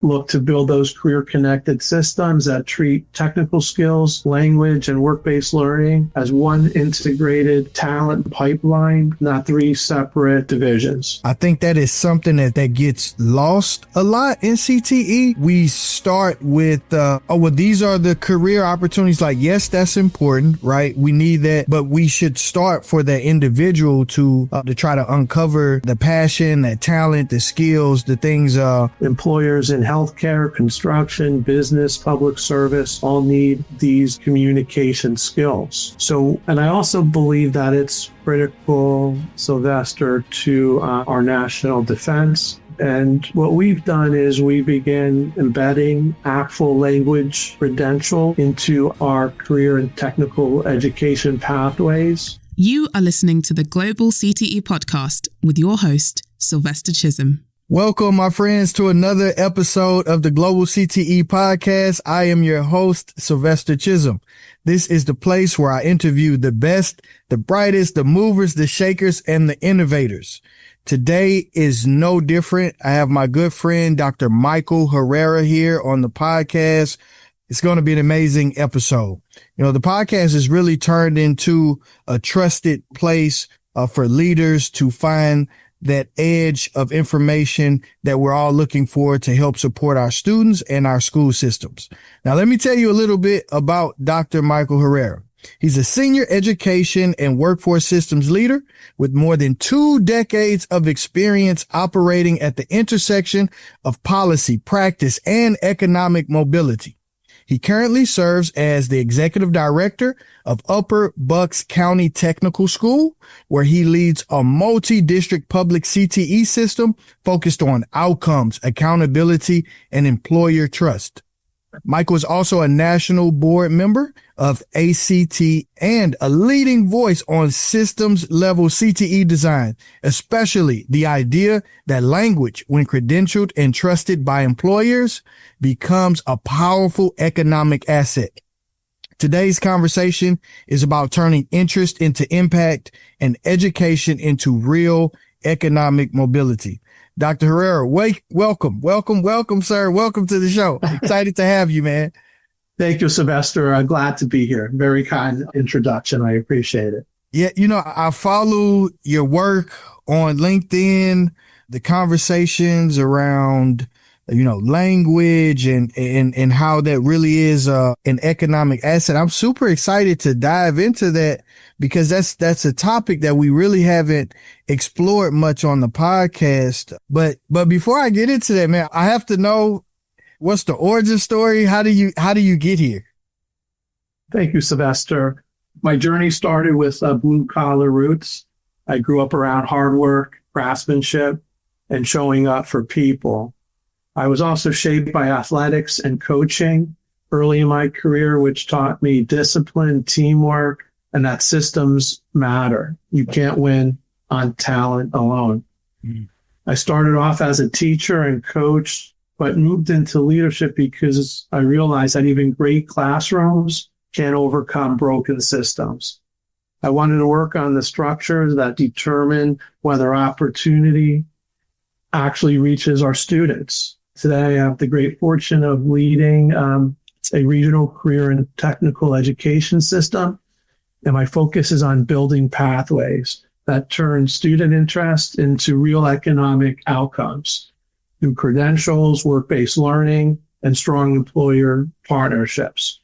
look to build those career-connected systems that treat technical skills, language, and work-based learning as one integrated talent pipeline, not three separate divisions. I think that is something that gets lost a lot in CTE. We start with, these are the career opportunities. Like, yes, that's important, right? We need that, but we should start for the individual to try to uncover the passion, that talent, the skills, the things. Employers in healthcare, construction, business, public service all need these communication skills. So, and I also believe that it's critical, Sylvester, to our national defense. And what we've done is we began embedding actual language credential into our career and technical education pathways. You are listening to the Global CTE Podcast with your host, Sylvester Chisom. Welcome, my friends, to another episode of the Global CTE Podcast. I am your host, Sylvester Chisom. This is the place where I interview the best, the brightest, the movers, the shakers, and the innovators. Today is no different. I have my good friend, Dr. Michael Herrera, here on the podcast. It's going to be an amazing episode. You know, the podcast has really turned into a trusted place for leaders to find that edge of information that we're all looking for to help support our students and our school systems. Now, let me tell you a little bit about Dr. Michael Herrera. He's a senior education and workforce systems leader with more than 2 decades of experience operating at the intersection of policy, practice, and economic mobility. He currently serves as the executive director of Upper Bucks County Technical School, where he leads a multi-district public CTE system focused on outcomes, accountability, and employer trust. Michael is also a national board member of ACT and a leading voice on systems level CTE design, especially the idea that language, when credentialed and trusted by employers, becomes a powerful economic asset. Today's conversation is about turning interest into impact and education into real economic mobility. Dr. Herrera, welcome, sir. Welcome to the show. Excited to have you, man. Thank you, Sylvester. Glad to be here. Very kind introduction. I appreciate it. Yeah, you know, I follow your work on LinkedIn, the conversations around, you know, language and how that really is an economic asset. I'm super excited to dive into that because that's a topic that we really haven't explored much on the podcast. But before I get into that, man, I have to know, what's the origin story? How do you get here? Thank you, Sylvester. My journey started with blue collar roots. I grew up around hard work, craftsmanship, and showing up for people. I was also shaped by athletics and coaching early in my career, which taught me discipline, teamwork, and that systems matter. You can't win on talent alone. I started off as a teacher and coach, but moved into leadership because I realized that even great classrooms can't overcome broken systems. I wanted to work on the structures that determine whether opportunity actually reaches our students. Today, I have the great fortune of leading a regional career and technical education system, and my focus is on building pathways that turn student interest into real economic outcomes through credentials, work-based learning, and strong employer partnerships.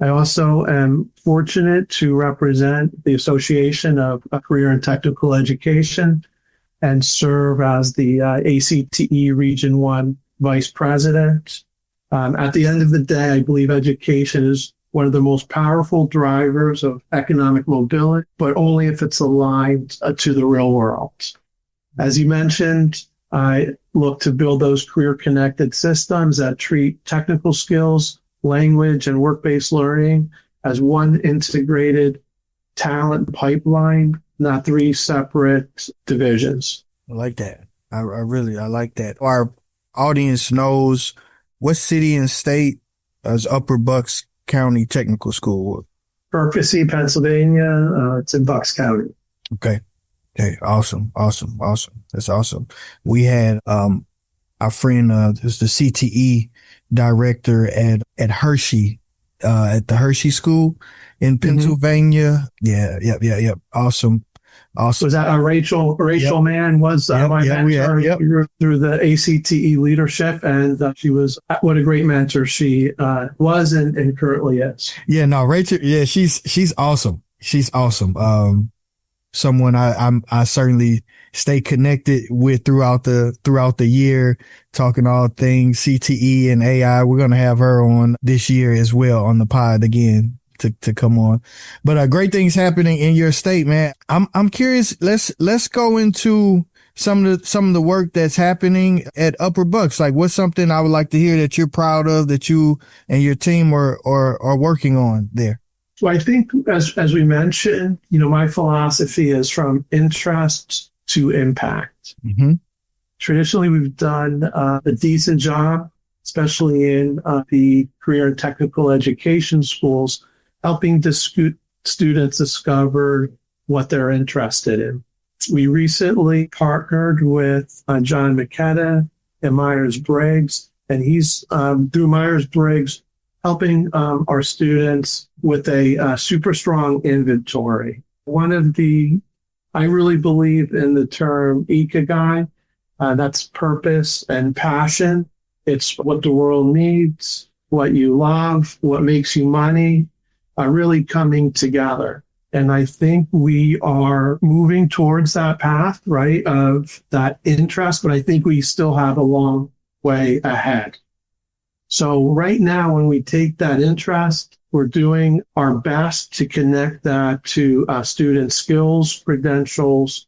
I also am fortunate to represent the Association of Career and Technical Education and serve as the ACTE Region 1 Vice President. At the end of the day, I believe education is one of the most powerful drivers of economic mobility, but only if it's aligned to the real world. As you mentioned, I look to build those career-connected systems that treat technical skills, language, and work-based learning as one integrated talent pipeline, not three separate divisions. I like that. I like that. Our audience knows what city and state is Upper Bucks County Technical School? Percy, Pennsylvania. It's in Bucks County. Okay. Awesome. That's awesome. We had, our friend, who's the CTE director at Hershey, at the Hershey School in Pennsylvania. Yeah. Yep. Awesome. Was that Rachel Mann was my mentor through the ACTE leadership, and she was what a great mentor she was and currently is. Yeah, no, Rachel. Yeah, she's awesome. She's awesome. Someone I certainly stay connected with throughout the year, talking all things CTE and AI. We're gonna have her on this year as well on the pod again to come on. But great things happening in your state, man. I'm curious. Let's go into some of the work that's happening at Upper Bucks. Like, what's something I would like to hear that you're proud of, that you and your team are working on there? So I think, as we mentioned, my philosophy is from interest to impact. Mm-hmm. Traditionally, we've done a decent job, especially in the career and technical education schools, helping the students discover what they're interested in. We recently partnered with John McKenna and Myers-Briggs, and he's through Myers-Briggs helping our students with a super strong inventory. I really believe in the term ikigai. That's purpose and passion. It's what the world needs, what you love, what makes you money, really coming together. And I think we are moving towards that path, right, of that interest, but I think we still have a long way ahead. So right now, when we take that interest, we're doing our best to connect that to student skills, credentials,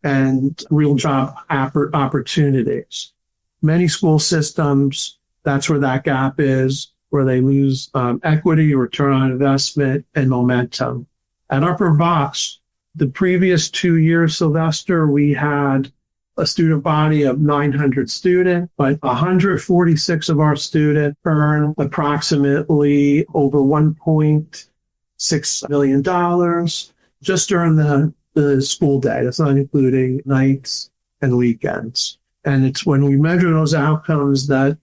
and real job opportunities. Many school systems, that's where that gap is, where they lose equity, return on investment, and momentum. At Upper Bucks, the previous 2 years, Sylvester, we had a student body of 900 students, but 146 of our students earn approximately over $1.6 million just during the school day. That's not including nights and weekends. And it's when we measure those outcomes that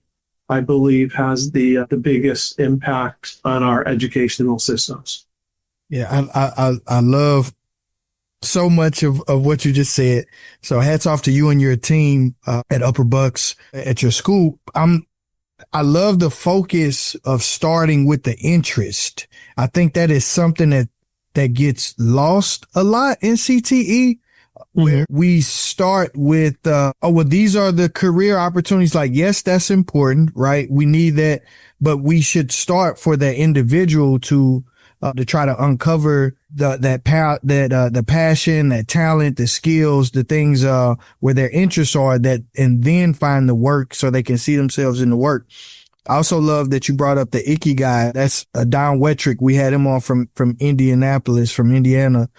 I believe has the biggest impact on our educational systems. Yeah, I love so much of what you just said. So hats off to you and your team at Upper Bucks at your school. I love the focus of starting with the interest. I think that is something that gets lost a lot in CTE. Where we start with, these are the career opportunities. Like, yes, that's important, right? We need that, but we should start for the individual to try to uncover the passion, that talent, the skills, the things, where their interests are, and then find the work so they can see themselves in the work. I also love that you brought up the ikigai. That's Don Wettrick. We had him on from Indianapolis, from Indiana.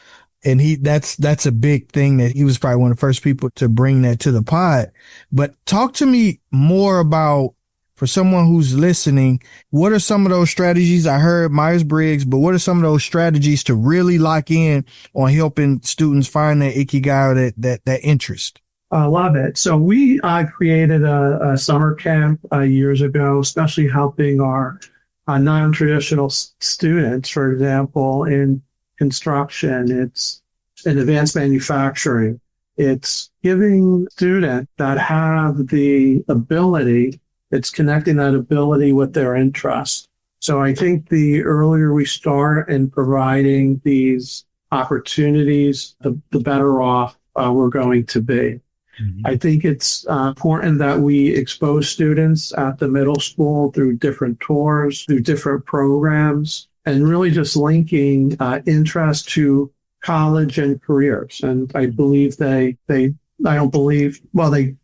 And that's a big thing that he was probably one of the first people to bring that to the pod. But talk to me more about, for someone who's listening, what are some of those strategies? I heard Myers-Briggs, but what are some of those strategies to really lock in on helping students find their ikigai, or that interest? I love it. So we created a summer camp years ago, especially helping our non-traditional students, for example, in construction, it's in advanced manufacturing. It's giving students that have the ability, it's connecting that ability with their interest. So I think the earlier we start in providing these opportunities, the better off we're going to be. Mm-hmm. I think it's important that we expose students at the middle school through different tours, through different programs, and really just linking interest to college and careers. And I believe they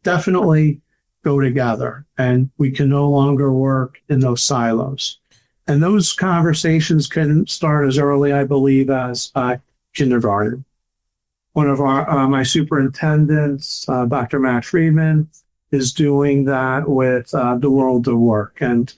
definitely go together, and we can no longer work in those silos. And those conversations can start as early, I believe, as kindergarten. One of my superintendents, Dr. Matt Friedman, is doing that with the World of Work. And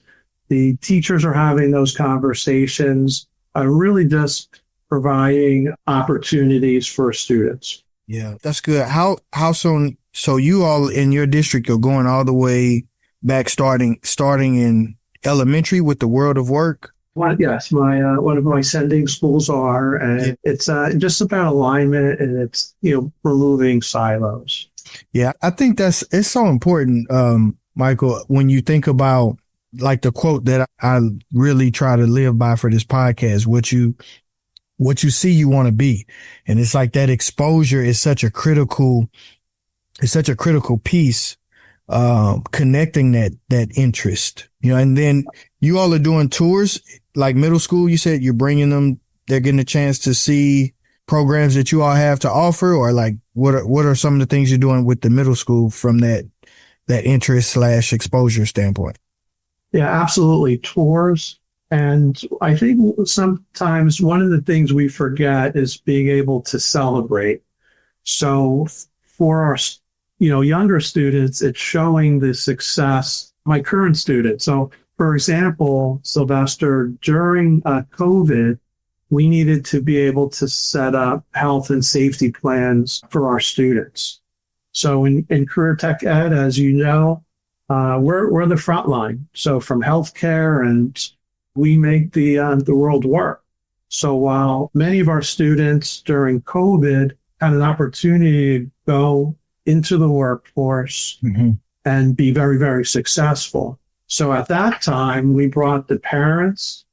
the teachers are having those conversations, really just providing opportunities for students. Yeah, that's good. How soon? So you all in your district are going all the way back, starting in elementary with the World of Work. Yes, my one of my sending schools are, and it's just about alignment, and it's removing silos. Yeah, I think it's so important, Michael, when you think about like the quote that I really try to live by for this podcast, what you see, you want to be. And it's like that exposure is such a critical piece, connecting that interest, and then you all are doing tours like middle school. You said you're bringing them, they're getting a chance to see programs that you all have to offer, or like what are some of the things you're doing with the middle school from that interest / exposure standpoint? Yeah, absolutely. Tours. And I think sometimes one of the things we forget is being able to celebrate. So for our, younger students, it's showing the success, my current students. So for example, Sylvester, during COVID, we needed to be able to set up health and safety plans for our students. So in Career Tech Ed, as you know, we're the front line. So from healthcare, and we make the world work. So while many of our students during COVID had an opportunity to go into the workforce and be very, very successful. So at that time, we brought the parents,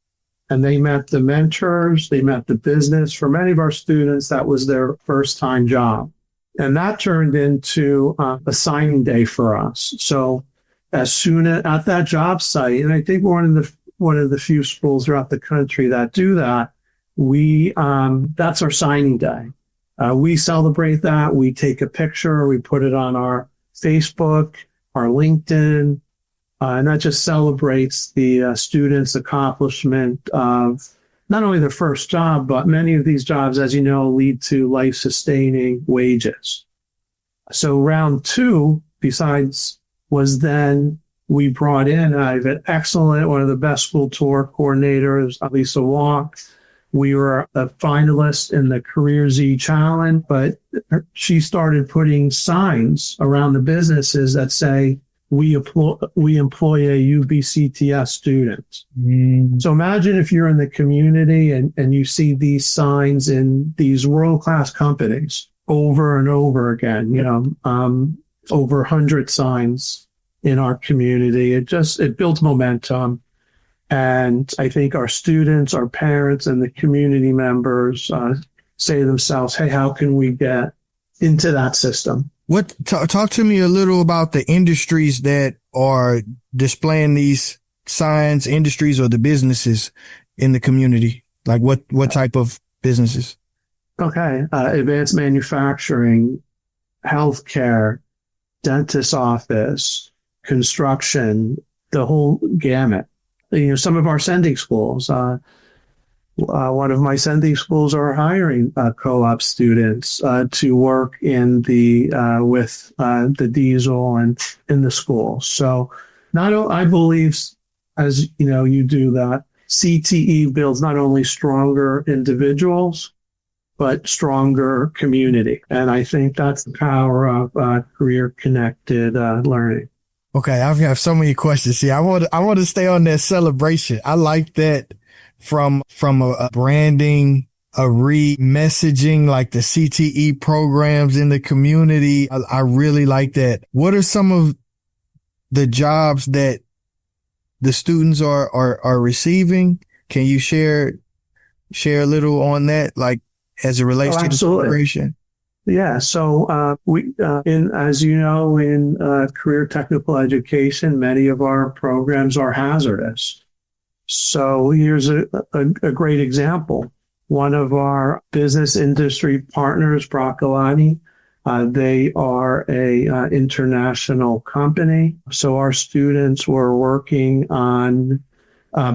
and they met the mentors, they met the business. For many of our students, that was their first time job. And that turned into a signing day for us. So as soon as at that job site, and I think we're one of the few schools throughout the country that do that, that's our signing day. We celebrate that. We take a picture, we put it on our Facebook, our LinkedIn, and that just celebrates the students' accomplishment of not only their first job, but many of these jobs, as you know, lead to life-sustaining wages. So round two, besides, was then we brought in, I have an excellent, one of the best school tour coordinators, Lisa Walk. We were a finalist in the Career Z Challenge, but she started putting signs around the businesses that say, we employ a UBCTS student. So imagine if you're in the community and you see these signs in these world-class companies over and over again, over 100 signs in our community. It builds momentum. And I think our students, our parents, and the community members say to themselves, hey, how can we get into that system? Talk to me a little about the industries that are displaying these signs, industries or the businesses in the community. Like what type of businesses? Okay. Advanced manufacturing, healthcare, dentist office, construction, the whole gamut. Some of our sending schools, one of my sending schools are hiring co-op students to work in with the diesel and in the school. So I believe, as you do that, CTE builds not only stronger individuals, but stronger community. And I think that's the power of career-connected learning. Okay, I've got so many questions. See, I want to stay on that celebration. I like that from a branding, a re-messaging, like the CTE programs in the community. I really like that. What are some of the jobs that the students are receiving? Can you share a little on that, like as it relates to the celebration? Yeah. So, as you know, in career technical education, many of our programs are hazardous. So here's a great example. One of our business industry partners, Broccolani, they are a international company. So our students were working on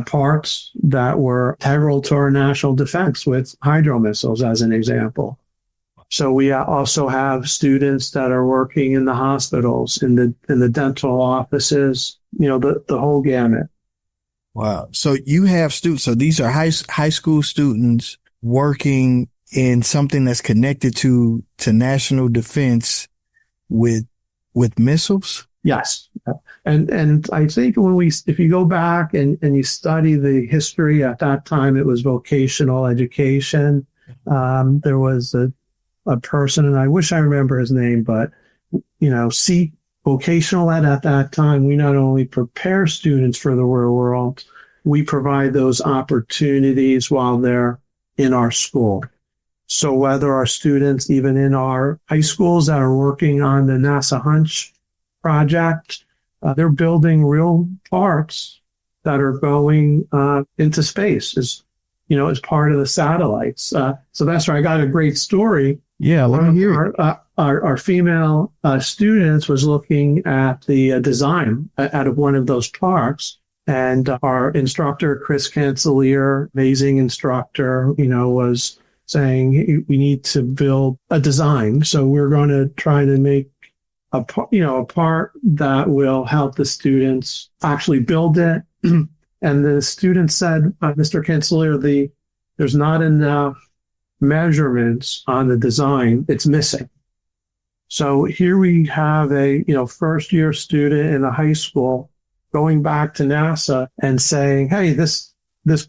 parts that were integral to our national defense, with hydro missiles, as an example. So we also have students that are working in the hospitals, in the dental offices, the whole gamut. Wow. So you have students. So these are high school students working in something that's connected to national defense with missiles? Yes. And I think if you go back and you study the history, at that time, it was vocational education. There was a person, and I wish I remember his name, but, vocational ed at that time, we not only prepare students for the real world, we provide those opportunities while they're in our school. So whether our students, even in our high schools that are working on the NASA Hunch project, they're building real parts that are going into space as part of the satellites. Sylvester, I got a great story. Yeah, let me hear it. Our female students was looking at the design out of one of those parks, and our instructor, Chris Cancelier, amazing instructor, was saying we need to build a design. So we're going to try to make a part that will help the students actually build it. And the student said, Mr. Cancelier, there's not enough measurements on the design. It's missing. So here we have a, first year student in a high school going back to NASA and saying, hey, this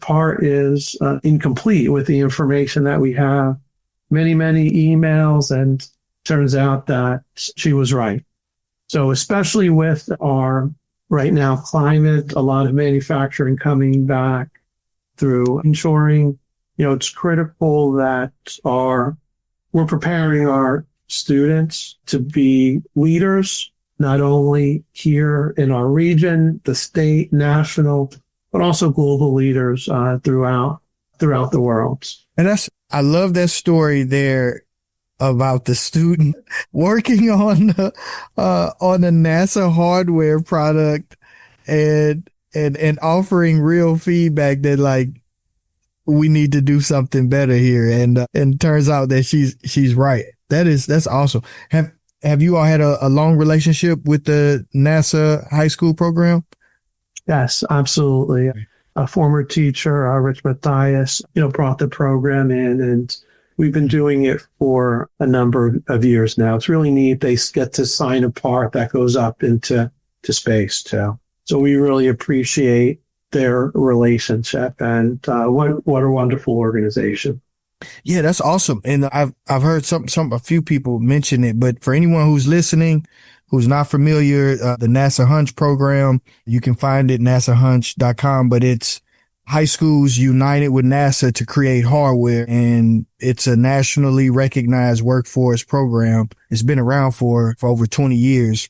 part is incomplete with the information that we have. Many, many emails, and turns out that she was right. So especially with our right now climate, a lot of manufacturing coming back through ensuring, it's critical that we're preparing our students to be leaders, not only here in our region, the state, national, but also global leaders throughout the world. And I love that story there about the student working on the NASA hardware product and offering real feedback that, like, we need to do something better here. And turns out that she's right. That's awesome. Have you all had a long relationship with the NASA high school program? Yes, absolutely. A former teacher, Rich Matthias, brought the program in, and we've been doing it for a number of years now. It's really neat. They get to sign a part that goes up into space too. So we really appreciate their relationship, and what a wonderful organization. Yeah, that's awesome. And I've heard a few people mention it, but for anyone who's listening, who's not familiar, the NASA Hunch program, you can find it nasahunch.com, but it's high schools united with NASA to create hardware, and it's a nationally recognized workforce program. It's been around for over 20 years.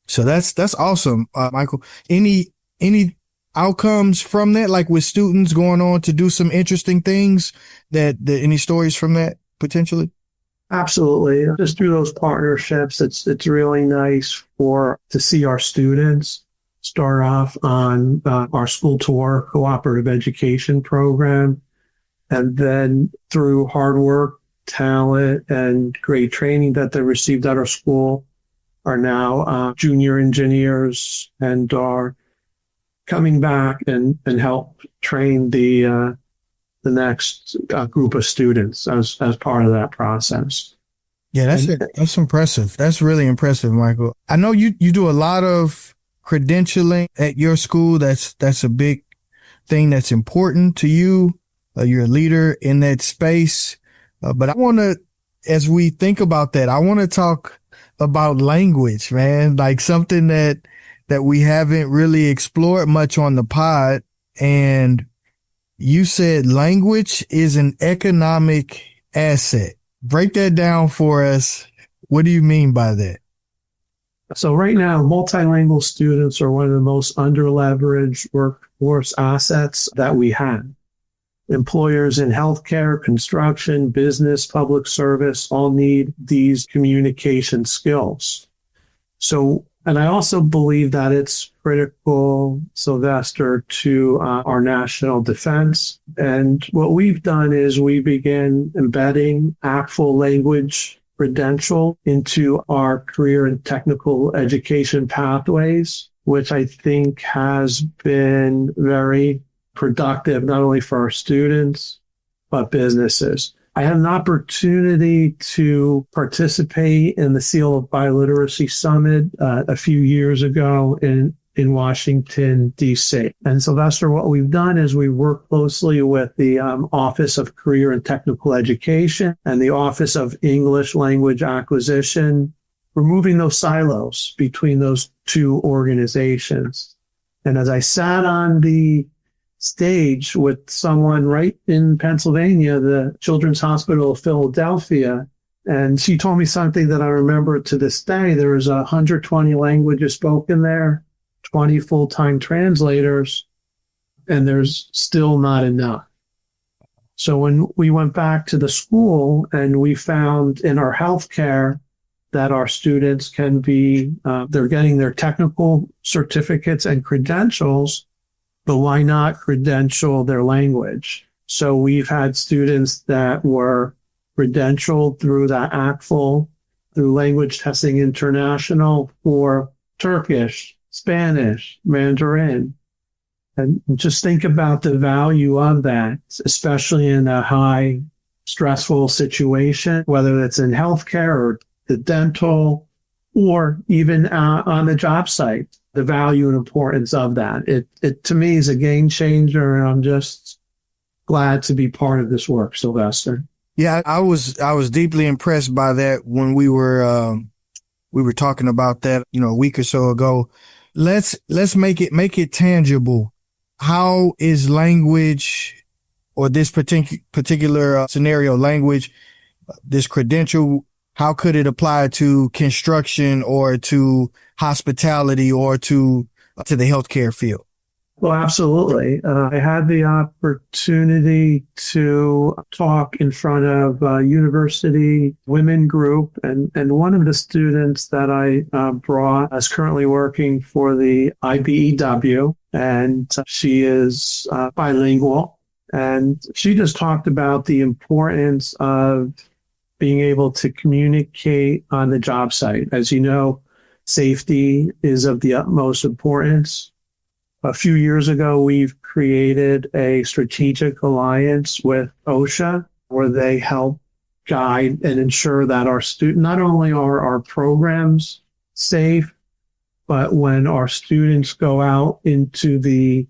So that's awesome. Michael, any outcomes from that, like with students going on to do some interesting things, any stories from that potentially? Absolutely. Just through those partnerships, it's really nice to see our students start off on our school to work cooperative education program. And then through hard work, talent, and great training that they received at our school, are now junior engineers and are coming back and help train the next group of students as part of that process. Yeah, that's impressive. That's really impressive, Michael. I know you do a lot of credentialing at your school. That's a big thing that's important to you. You're a leader in that space. But I want to, as we think about that, I want to talk about language, man, like something that we haven't really explored much on the pod. And you said language is an economic asset. Break that down for us. What do you mean by that? So right now, multilingual students are one of the most underleveraged workforce assets that we have. Employers in healthcare, construction, business, public service all need these communication skills. So, and I also believe that it's critical, Sylvester, to our national defense. And what we've done is we began embedding actual language credential into our career and technical education pathways, which I think has been very productive, not only for our students, but businesses. I had an opportunity to participate in the Seal of Biliteracy Summit a few years ago in Washington, D.C. And Sylvester, what we've done is we work closely with the Office of Career and Technical Education and the Office of English Language Acquisition, removing those silos between those two organizations. And as I sat on the stage with someone right in Pennsylvania, the Children's Hospital of Philadelphia, and she told me something that I remember to this day. There was 120 languages spoken there, 20 full-time translators, and there's still not enough. So when we went back to the school and we found in our healthcare that our students can be, they're getting their technical certificates and credentials, but why not credential their language? So we've had students that were credentialed through the ACFL, through Language Testing International for Turkish, Spanish, Mandarin. And just think about the value of that, especially in a high stressful situation, whether it's in healthcare or the dental, or even on the job site, the value and importance of that. It to me is a game changer, and I'm just glad to be part of this work, Sylvester. Yeah, I was deeply impressed by that when we were talking about that, a week or so ago. Let's make it tangible. How is language, or this particular scenario, language, this credential, how could it apply to construction or to hospitality or to the healthcare field? Well, absolutely. I had the opportunity to talk in front of a university women group, and one of the students that I brought is currently working for the IBEW, and she is bilingual. And she just talked about the importance of being able to communicate on the job site. As you know, safety is of the utmost importance. A few years ago, we've created a strategic alliance with OSHA, where they help guide and ensure that our students, not only are our programs safe, but when our students go out into the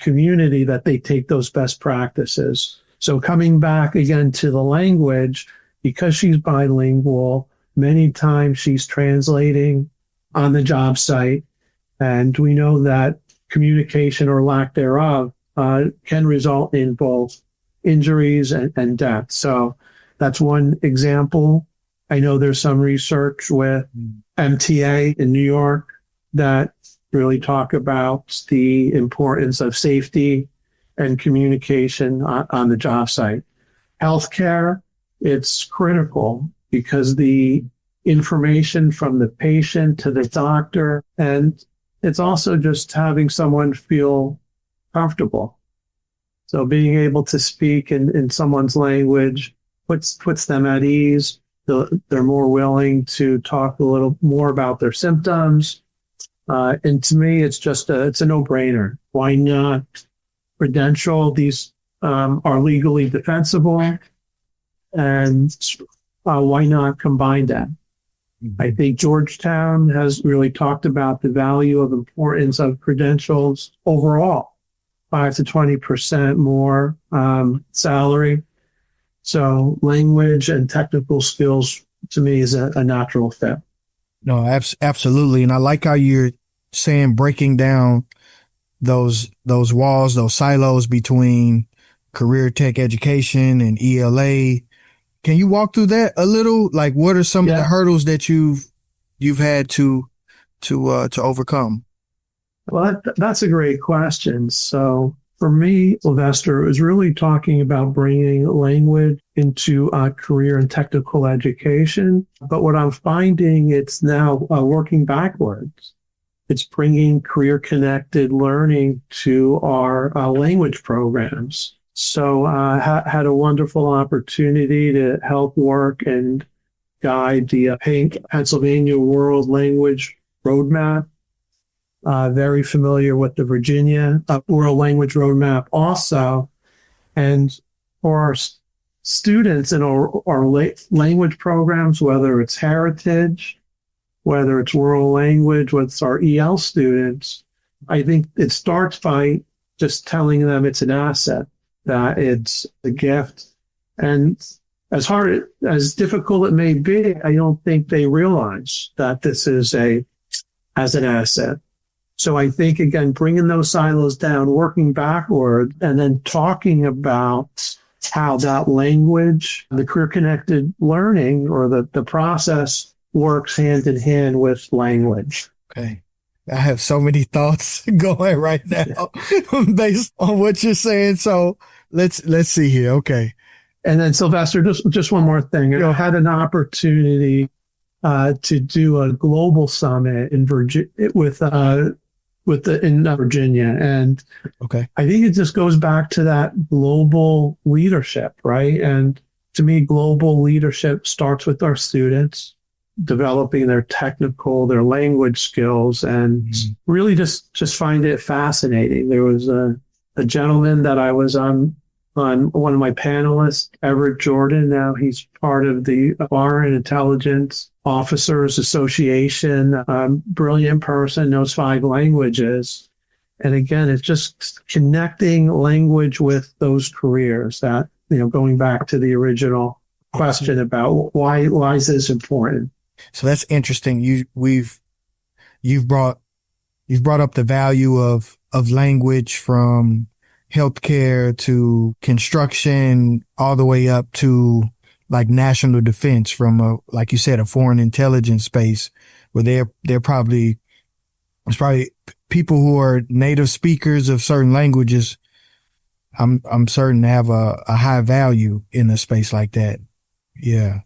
community, that they take those best practices. So coming back again to the language, because she's bilingual, many times she's translating on the job site. And we know that communication or lack thereof can result in both injuries and death. So that's one example. I know there's some research with MTA in New York that really talk about the importance of safety and communication on the job site. Healthcare, it's critical because the information from the patient to the doctor, and it's also just having someone feel comfortable. So being able to speak in someone's language puts them at ease. They're more willing to talk a little more about their symptoms. And to me, it's a no-brainer. Why not credential? These are legally defensible. And why not combine that? Mm-hmm. I think Georgetown has really talked about the value of importance of credentials overall, 5 to 20% more salary. So language and technical skills, to me, is a natural fit. No, absolutely. And I like how you're saying breaking down those walls, those silos between career tech education and ELA. Can you walk through that a little? Like, what are some of the hurdles that you've had to overcome? Well, that's a great question. So for me, Sylvester, it was really talking about bringing language into career and technical education. But what I'm finding, it's now working backwards. It's bringing career-connected learning to our language programs. So I had a wonderful opportunity to help work and guide the Pennsylvania World Language Roadmap. Very familiar with the Virginia World Language Roadmap also. And for our students in our language programs, whether it's heritage, whether it's world language, whether it's our EL students, I think it starts by just telling them it's an asset, that it's a gift. And as difficult it may be, I don't think they realize that this is as an asset. So I think, again, bringing those silos down, working backward, and then talking about how that language, the career-connected learning or the process works hand in hand with language. Okay. I have so many thoughts going right now based on what you're saying. So let's see here. Okay. And then Sylvester, just one more thing. I had an opportunity to do a global summit in Virginia in Virginia. And okay, I think it just goes back to that global leadership, right? And to me, global leadership starts with our students, developing their language skills, and really just find it fascinating. There was a gentleman that I was on one of my panelists, Everett Jordan. Now he's part of the Foreign Intelligence Officers Association, brilliant person, knows 5 languages. And again, it's just connecting language with those careers that, going back to the original question about why is this important? So that's interesting. You've brought up the value of language from healthcare to construction, all the way up to like national defense, from like you said, a foreign intelligence space where there's probably people who are native speakers of certain languages. I'm certain to have a high value in a space like that. Yeah.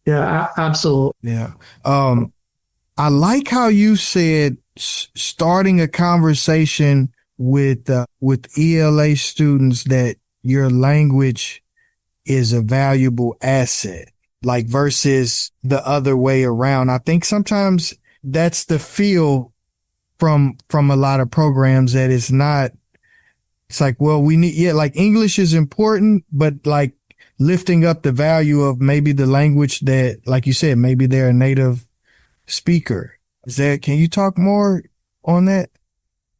Yeah, absolutely. Yeah. I like how you said starting a conversation with ELA students that your language is a valuable asset, like versus the other way around. I think sometimes that's the feel from a lot of programs, that it's not, it's like, well, like English is important, but like lifting up the value of maybe the language that, like you said, maybe they're a native speaker. Can you talk more on that?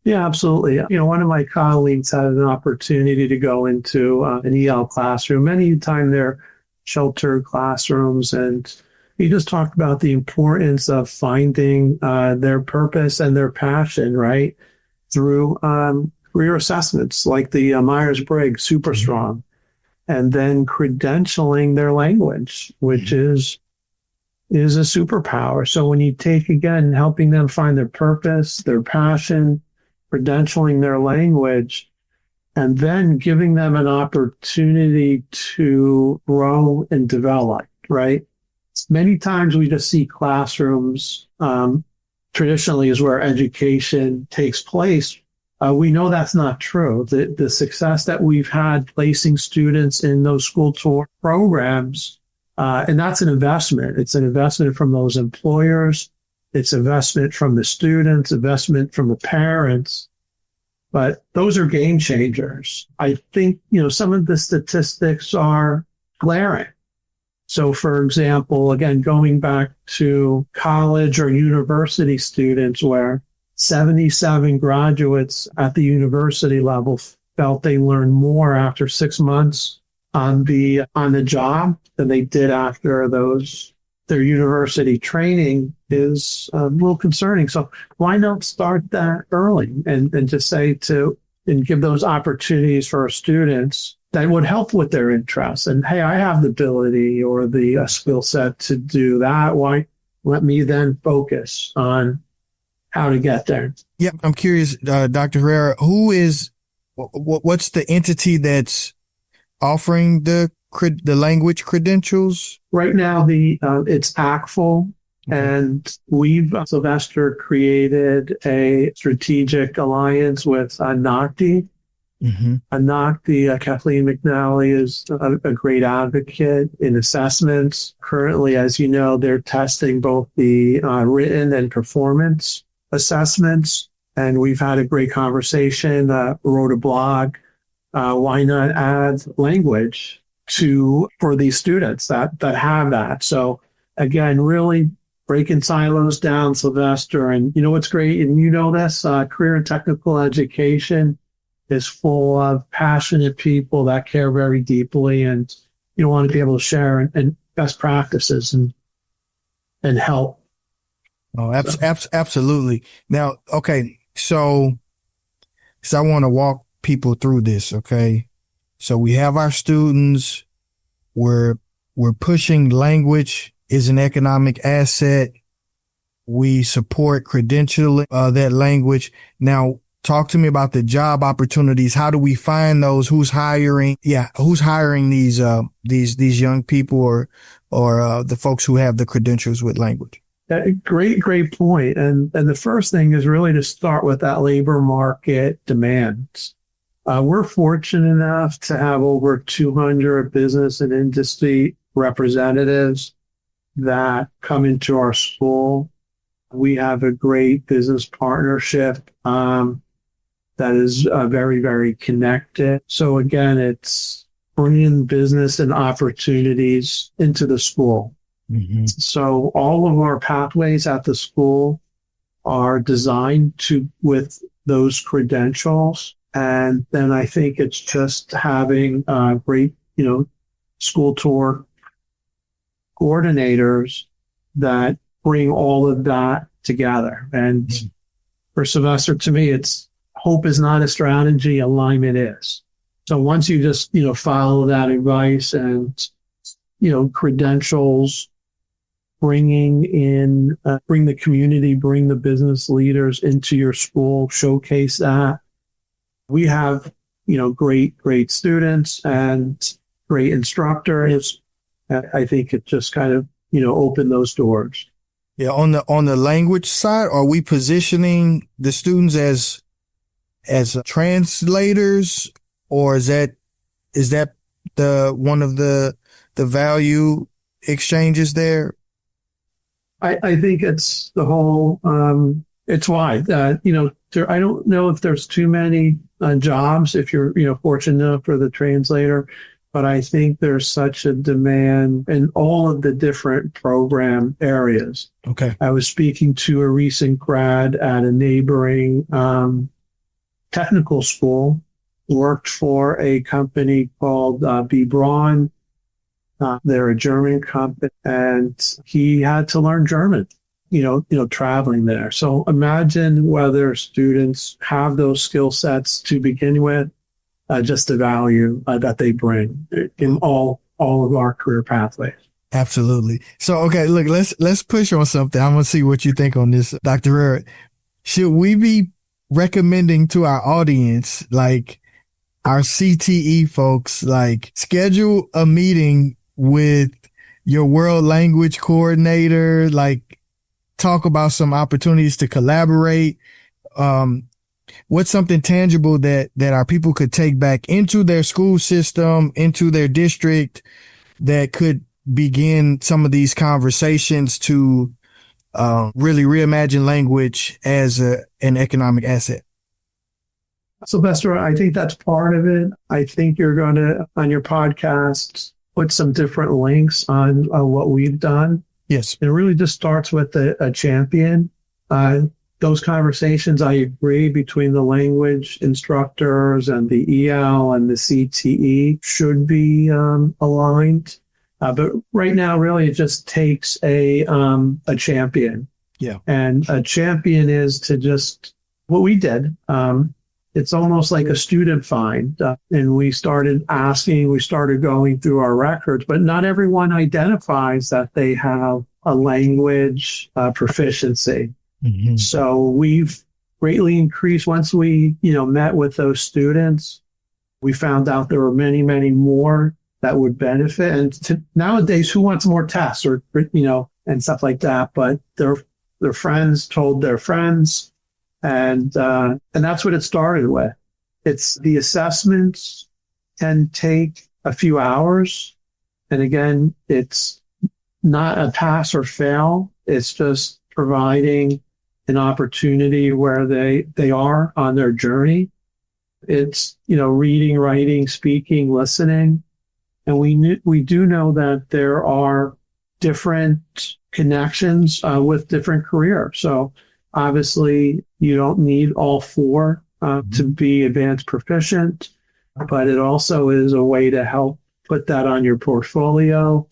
Yeah, absolutely. One of my colleagues had an opportunity to go into an EL classroom. Many times they're sheltered classrooms, and he just talked about the importance of finding their purpose and their passion, right, through career assessments like the Myers-Briggs Super Strong, and then credentialing their language, which is a superpower. So when you take, again, helping them find their purpose, their passion, credentialing their language, and then giving them an opportunity to grow and develop, right? Many times we just see classrooms, traditionally is where education takes place. We know that's not true. The success that we've had placing students in those school tour programs, and that's an investment. It's an investment from those employers. It's investment from the students, investment from the parents. But those are game changers. I think, some of the statistics are glaring. So, for example, again, going back to college or university students, where 77 graduates at the university level felt they learned more after 6 months on the job than they did after their university training, is a little concerning. So why not start that early and just say and give those opportunities for our students that would help with their interests? And hey, I have the ability or the skill set to do that. Why let me then focus on how to get there? Yeah, I'm curious, Dr. Herrera, what's the entity that's offering the language credentials? Right now, it's ACFL, and we've, Sylvester, created a strategic alliance with NACD. NACD, Kathleen McNally is a great advocate in assessments. Currently, as you know, they're testing both the written and performance assessments, and we've had a great conversation, wrote a blog. Why not add language for these students that have that. So again, really breaking silos down, Sylvester. And you know what's great, and you know this, career and technical education is full of passionate people that care very deeply, and you want to be able to share and best practices and help. Oh, absolutely. Now, okay, so I want to walk people through this. Okay, so we have our students. We're pushing language is an economic asset. We support credentialing that language. Now, talk to me about the job opportunities. How do we find those? Who's hiring? Yeah, who's hiring these young people or the folks who have the credentials with language? Great point. And the first thing is really to start with that labor market demands. We're fortunate enough to have over 200 business and industry representatives that come into our school. We have a great business partnership that is very, very connected. So again, it's bringing business and opportunities into the school. Mm-hmm. So all of our pathways at the school are designed with those credentials. And then I think it's just having great, school tour coordinators that bring all of that together. And for Sylvester, to me, it's hope is not a strategy, alignment is. So once you just, follow that advice and, credentials, bring the community, bring the business leaders into your school, showcase that. We have, great students and great instructors. I think it just kind of, opened those doors. Yeah. On the language side, are we positioning the students as translators, or is that the one of the value exchanges there? I think it's the whole, it's wide. I don't know if there's too many jobs if you're, fortunate enough for the translator, but I think there's such a demand in all of the different program areas. Okay. I was speaking to a recent grad at a neighboring technical school, worked for a company called B. Braun. They're a German company, and he had to learn German, traveling there. So imagine whether students have those skill sets to begin with, just the value that they bring in all of our career pathways. Absolutely. So, okay, look, let's push on something. I'm going to see what you think on this, Dr. Herrera. Should we be recommending to our audience, like our CTE folks, like schedule a meeting with your world language coordinator, like talk about some opportunities to collaborate? What's something tangible that our people could take back into their school system, into their district, that could begin some of these conversations to really reimagine language as an economic asset? Sylvester, I think that's part of it. I think you're going to, on your podcast, put some different links on what we've done. Yes. It really just starts with a champion. Those conversations, I agree, between the language instructors and the EL and the CTE should be aligned. But right now, really, it just takes a champion. Yeah. And a champion is to just what we did. It's almost like a student find. And we started going through our records, but not everyone identifies that they have a language proficiency. Mm-hmm. So we've greatly increased. Once we, met with those students, we found out there were many, many more that would benefit. And nowadays, who wants more tests or, and stuff like that? But their friends told their friends. And that's what it started with. It's the assessments can take a few hours. And again, it's not a pass or fail. It's just providing an opportunity where they are on their journey. It's, reading, writing, speaking, listening. And we do know that there are different connections with different careers. So obviously you don't need all four to be advanced proficient, but it also is a way to help put that on your portfolio.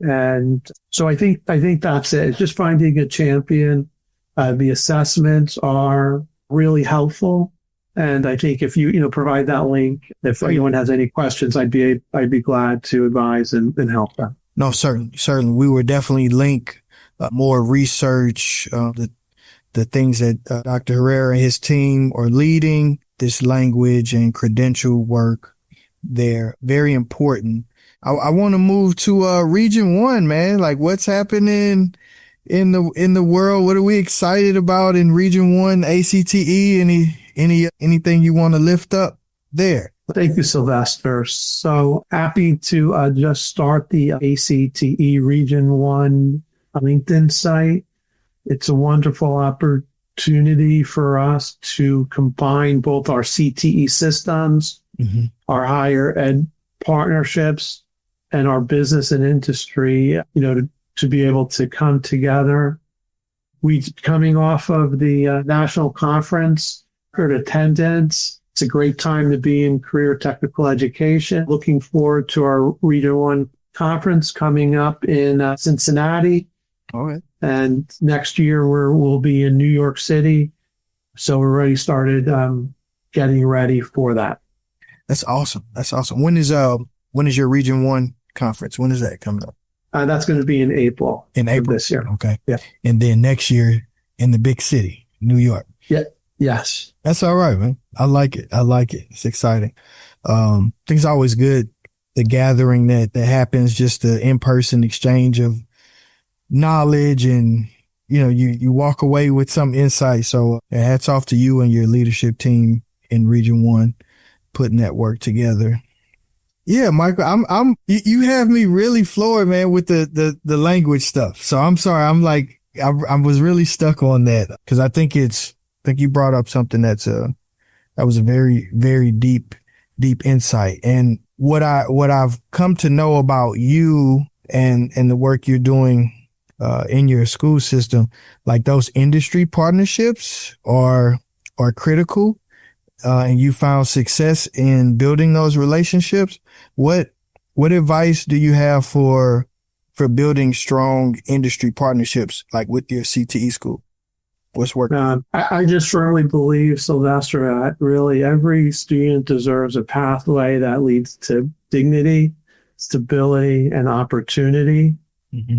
And so I think that's it. It's just finding a champion. The assessments are really helpful. And I think if you provide that link, if anyone has any questions, I'd be glad to advise and help them. No, certainly. We will definitely link more research, the things that Dr. Herrera and his team are leading, this language and credential work. They're very important. I want to move to Region 1, man. Like, what's happening in the world? What are we excited about in Region 1 ACTE? Anything you want to lift up there? Thank you, Sylvester. So happy to just start the ACTE Region 1 LinkedIn site. It's a wonderful opportunity for us to combine both our CTE systems, our higher ed partnerships, and our business and industry, to be able to come together. We coming off of the national conference, record attendance. It's a great time to be in career technical education. Looking forward to our Region 1 conference coming up in Cincinnati. All right. And next year we'll be in New York City. So we're already started getting ready for that. That's awesome. When is your Region 1 conference? When is that coming up? That's going to be in April. In April this year. Okay. Yeah. And then next year in the big city, New York. Yeah. Yes. That's all right, man. I like it. It's exciting. I think it's always good, the gathering that happens, just the in-person exchange of knowledge, and you walk away with some insight. So hats off to you and your leadership team in Region 1 putting that work together. Yeah, Michael, you have me really floored, man, with the language stuff. So I'm sorry. I was really stuck on that because I think you brought up something that was a very, very deep insight. And what I've come to know about you and the work you're doing in your school system, like those industry partnerships are critical. And you found success in building those relationships. What advice do you have for building strong industry partnerships, like with your CTE school? What's working? I just firmly believe, Sylvester, that really every student deserves a pathway that leads to dignity, stability, and opportunity.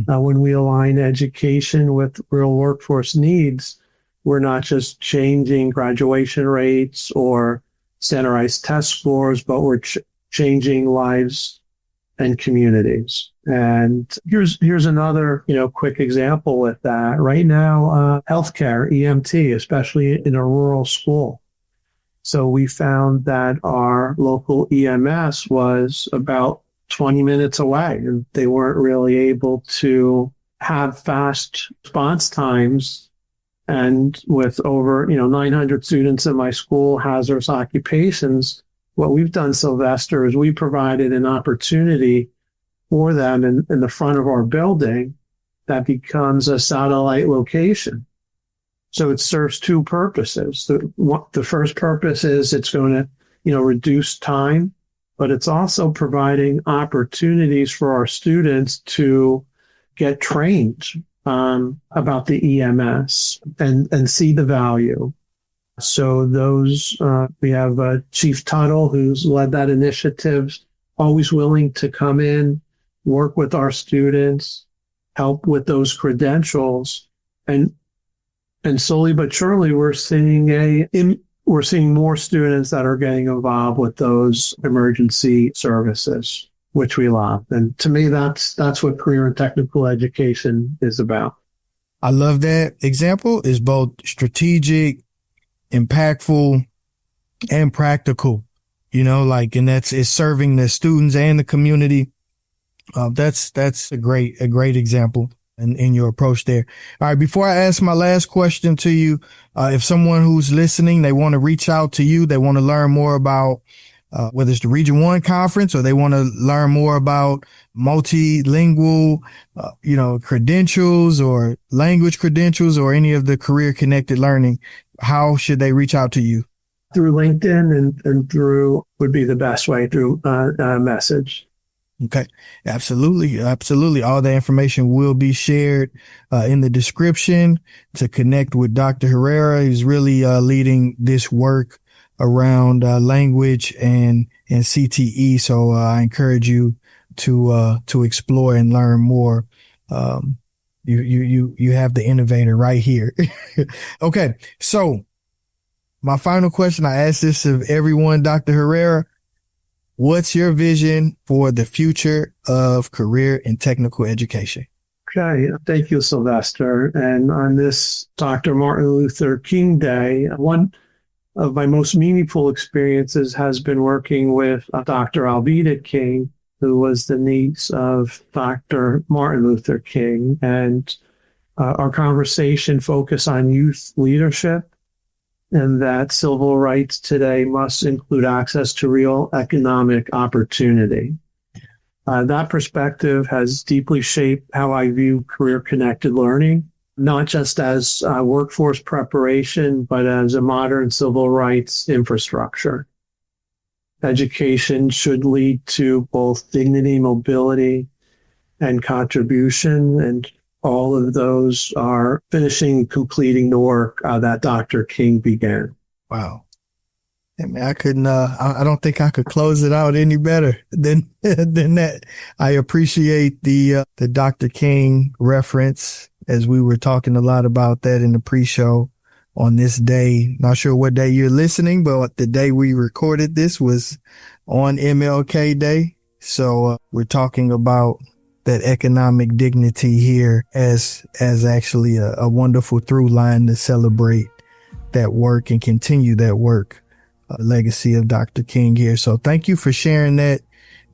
When we align education with real workforce needs, we're not just changing graduation rates or standardized test scores, but we're changing lives and communities. And here's another, quick example with that. Right now, healthcare, EMT, especially in a rural school. So we found that our local EMS was about 20 minutes away, and they weren't really able to have fast response times. And with over, 900 students in my school, hazardous occupations, what we've done, Sylvester, is we provided an opportunity for them in the front of our building that becomes a satellite location. So it serves two purposes. The first purpose is it's going to, reduce time, but it's also providing opportunities for our students to get trained about the EMS and see the value. So we have Chief Tuttle, who's led that initiative, always willing to come in, work with our students, help with those credentials, and slowly but surely we're seeing more students that are getting involved with those emergency services, which we love. And to me, that's what career and technical education is about. I love that example. Is both strategic, impactful, and practical, and it's serving the students and the community. That's a great example in your approach there. All right. Before I ask my last question to you, if someone who's listening, they want to reach out to you, they want to learn more about whether it's the Region 1 conference or they want to learn more about multilingual, credentials or language credentials or any of the career connected learning, how should they reach out to you? Through LinkedIn and through would be the best way, through message. Okay. Absolutely. Absolutely. All the information will be shared in the description to connect with Dr. Herrera. He's really leading this work around language and CTE. So I encourage you to explore and learn more. You have the innovator right here. Okay. So my final question, I ask this of everyone, Dr. Herrera. What's your vision for the future of career and technical education? Okay. Thank you, Sylvester. And on this Dr. Martin Luther King Day, one of my most meaningful experiences has been working with Dr. Alveda King, who was the niece of Dr. Martin Luther King. And our conversation focused on youth leadership, and that civil rights today must include access to real economic opportunity. That perspective has deeply shaped how I view career-connected learning, not just as workforce preparation, but as a modern civil rights infrastructure. Education should lead to both dignity, mobility, and contribution, and all of those are finishing, completing the work that Dr. King began. Wow. I mean, I couldn't, I don't think I could close it out any better than that. I appreciate the Dr. King reference, as we were talking a lot about that in the pre-show on this day. Not sure what day you're listening, but the day we recorded this was on MLK Day. So we're talking about that economic dignity here as actually a wonderful through line to celebrate that work and continue that work, legacy of Dr. King here. So thank you for sharing that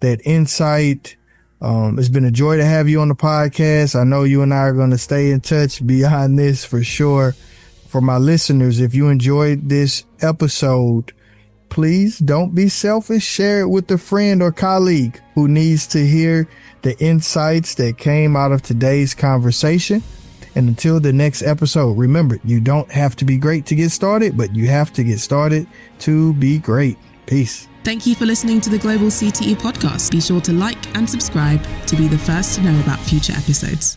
insight. It's been a joy to have you on the podcast. I know you and I are going to stay in touch beyond this for sure. For my listeners, if you enjoyed this episode, please don't be selfish. Share it with a friend or colleague who needs to hear the insights that came out of today's conversation. And until the next episode, remember, you don't have to be great to get started, but you have to get started to be great. Peace. Thank you for listening to the Global CTE Podcast. Be sure to like and subscribe to be the first to know about future episodes.